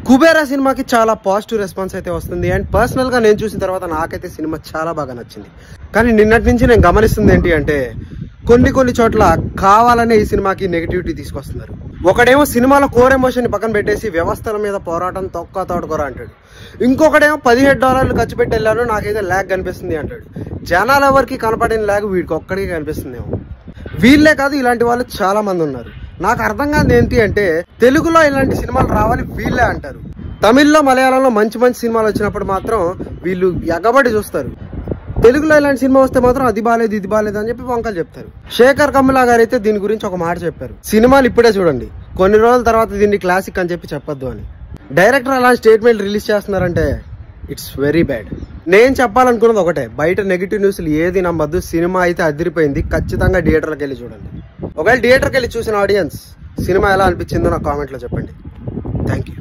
కుబేరా సినిమాకి చాలా positive response అయితే వస్తుంది. అండ్ పర్సనల్ గా నేను చూసిన తర్వాత నాకైతే సినిమా చాలా బాగా నచ్చింది. కానీ నిన్నటి నుంచి నేను గమనిస్తుంది ఏంటి అంటే కొన్ని చోట్ల కావాలనే ఈ సినిమాకి నెగిటివిటీ తీసుకొస్తున్నారు. ఒకడేమో సినిమాలో కోర్ ఎమోషన్ పక్కన పెట్టేసి వ్యవస్థల మీద పోరాటం తొక్క తోడుకోర అంటాడు. ఇంకొకడేమో $17 ఖర్చు పెట్టి వెళ్ళాను నాకైతే ల్యాగ్ కనిపిస్తుంది అంటాడు. జనాలు ఎవరికి కనపడిన ల్యాగ్ వీడికి ఒక్కడికి కనిపిస్తుందేమో. వీళ్ళే కాదు, ఇలాంటి వాళ్ళు చాలా మంది ఉన్నారు. నాకు అర్థం కాదు ఏంటి అంటే తెలుగులో ఇలాంటి సినిమాలు రావాలి వీళ్ళే అంటారు. తమిళ్లో మలయాళంలో మంచి సినిమాలు వచ్చినప్పుడు మాత్రం వీళ్ళు ఎగబడి చూస్తారు. తెలుగులో ఇలాంటి సినిమా వస్తే మాత్రం అది బాలేదు ఇది బాలేదు అని చెప్పి వంకలు చెప్తారు. శేఖర్ కమ్ములా గారు అయితే దీని గురించి ఒక మాట చెప్పారు, సినిమాలు ఇప్పుడే చూడండి, కొన్ని రోజుల తర్వాత దీన్ని క్లాసిక్ అని చెప్పి చెప్పొద్దు అని. డైరెక్టర్ అలాంటి స్టేట్మెంట్ రిలీజ్ చేస్తున్నారంటే ఇట్స్ వెరీ బ్యాడ్. నేను చెప్పాలనుకున్నది ఒకటే, బయట నెగిటివ్ న్యూస్లు ఏది నమ్మద్దు. సినిమా అయితే అదిరిపోయింది, ఖచ్చితంగా థియేటర్కి వెళ్ళి చూడండి. ఒకవేళ థియేటర్కి వెళ్ళి చూసిన ఆడియన్స్ సినిమా ఎలా అనిపించిందో నాకు కామెంట్లో చెప్పండి. Thank you.